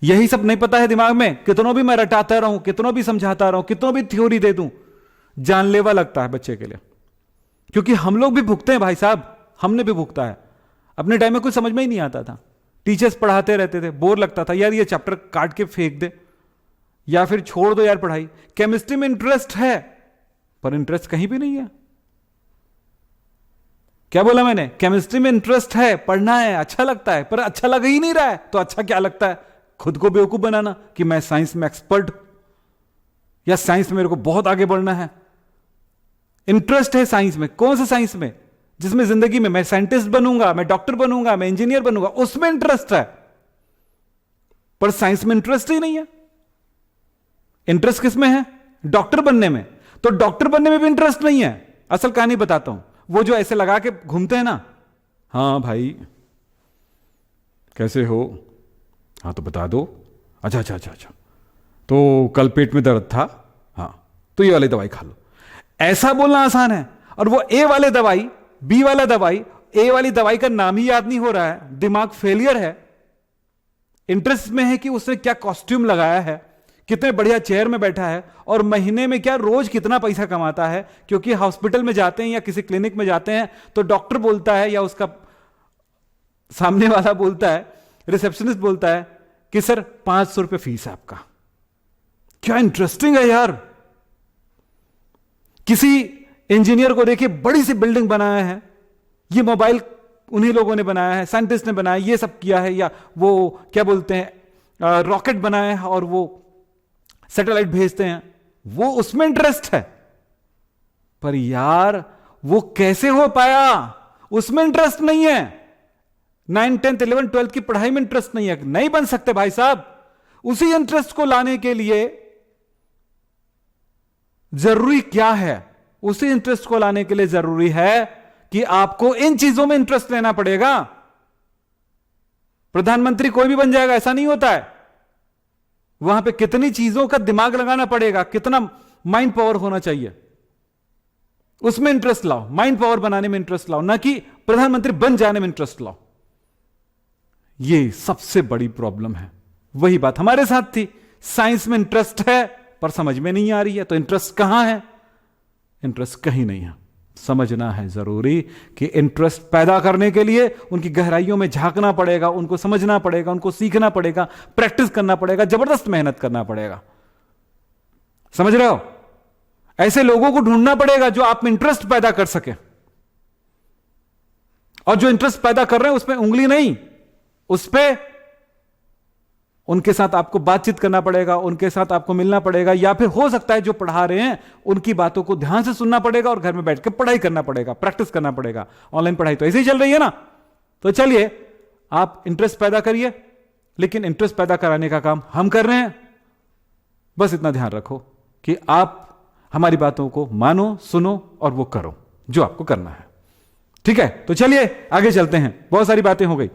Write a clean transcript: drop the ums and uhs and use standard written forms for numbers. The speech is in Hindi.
यही सब नहीं पता है दिमाग में, कितनों भी मैं रटाता रहूं, कितनों भी समझाता रहूं, कितनों भी थ्योरी दे दूं, जानलेवा लगता है बच्चे के लिए। क्योंकि हम लोग भी भुगते हैं भाई साहब, हमने भी भुगता है। अपने टाइम में कुछ समझ में ही नहीं आता था, टीचर्स पढ़ाते रहते थे, बोर लगता था, यार ये चैप्टर काट के फेंक दे या फिर छोड़ दो यार पढ़ाई। केमिस्ट्री में इंटरेस्ट है पर इंटरेस्ट कहीं भी नहीं है। क्या बोला मैंने? केमिस्ट्री में इंटरेस्ट है, पढ़ना है, अच्छा लगता है, पर अच्छा लग ही नहीं रहा है। तो अच्छा क्या लगता है? खुद को बेवकूफ बनाना कि मैं साइंस में एक्सपर्ट या साइंस में मेरे को बहुत आगे बढ़ना है। इंटरेस्ट है साइंस में, कौन सा साइंस में? जिसमें जिंदगी में मैं साइंटिस्ट बनूंगा, मैं डॉक्टर बनूंगा, मैं इंजीनियर बनूंगा, उसमें इंटरेस्ट है। पर साइंस में इंटरेस्ट ही नहीं है। इंटरेस्ट किस में है? डॉक्टर बनने में। तो डॉक्टर बनने में भी इंटरेस्ट नहीं है। असल कहानी बताता हूं, वो जो ऐसे लगा के घूमते हैं ना, हाँ भाई कैसे हो, हाँ तो बता दो, अच्छा अच्छा अच्छा अच्छा, तो कल पेट में दर्द था, हाँ तो ये वाली दवाई खा लो। ऐसा बोलना आसान है। और वो ए वाले दवाई, बी वाला दवाई, ए वाली दवाई का नाम ही याद नहीं हो रहा है, दिमाग फेलियर है। इंटरेस्ट में है कि उसने क्या कॉस्ट्यूम लगाया है, कितने बढ़िया चेयर में बैठा है, और महीने में क्या रोज कितना पैसा कमाता है। क्योंकि हॉस्पिटल में जाते हैं या किसी क्लिनिक में जाते हैं तो डॉक्टर बोलता है या उसका सामने वाला बोलता है, रिसेप्शनिस्ट बोलता है कि सर 500 रुपये फीस है आपका। क्या इंटरेस्टिंग है यार। किसी इंजीनियर को देखिए, बड़ी सी बिल्डिंग बनाया है, ये मोबाइल उन्हीं लोगों ने बनाया है, साइंटिस्ट ने बनाया, ये सब किया है, या वो क्या बोलते हैं रॉकेट बनाया है और वो सैटेलाइट भेजते हैं, वो उसमें इंटरेस्ट है। पर यार वो कैसे हो पाया? उसमें इंटरेस्ट नहीं है। 9, 10, 11, 12 की पढ़ाई में इंटरेस्ट नहीं है, नहीं बन सकते भाई साहब। उसी इंटरेस्ट को लाने के लिए जरूरी क्या है? उसी इंटरेस्ट को लाने के लिए जरूरी है कि आपको इन चीजों में इंटरेस्ट लेना पड़ेगा। प्रधानमंत्री कोई भी बन जाएगा ऐसा नहीं होता है। वहां पे कितनी चीजों का दिमाग लगाना पड़ेगा, कितना माइंड पावर होना चाहिए, उसमें इंटरेस्ट लाओ। माइंड पावर बनाने में इंटरेस्ट लाओ, ना कि प्रधानमंत्री बन जाने में इंटरेस्ट लाओ। ये सबसे बड़ी प्रॉब्लम है। वही बात हमारे साथ थी। साइंस में इंटरेस्ट है पर समझ में नहीं आ रही है। तो इंटरेस्ट कहां है? इंटरेस्ट कहीं नहीं है। समझना है जरूरी कि इंटरेस्ट पैदा करने के लिए उनकी गहराइयों में झांकना पड़ेगा, उनको समझना पड़ेगा, उनको सीखना पड़ेगा, प्रैक्टिस करना पड़ेगा, जबरदस्त मेहनत करना पड़ेगा। समझ रहे हो? ऐसे लोगों को ढूंढना पड़ेगा जो आप में इंटरेस्ट पैदा कर सके। और जो इंटरेस्ट पैदा कर रहे हैं उसमें उंगली नहीं, उस पे उनके साथ आपको बातचीत करना पड़ेगा, उनके साथ आपको मिलना पड़ेगा, या फिर हो सकता है जो पढ़ा रहे हैं उनकी बातों को ध्यान से सुनना पड़ेगा और घर में बैठ कर पढ़ाई करना पड़ेगा, प्रैक्टिस करना पड़ेगा। ऑनलाइन पढ़ाई तो ऐसे ही चल रही है ना। तो चलिए आप इंटरेस्ट पैदा करिए, लेकिन इंटरेस्ट पैदा कराने का काम हम कर रहे हैं। बस इतना ध्यान रखो कि आप हमारी बातों को मानो, सुनो और वो करो जो आपको करना है। ठीक है? तो चलिए आगे चलते हैं, बहुत सारी बातें हो गई।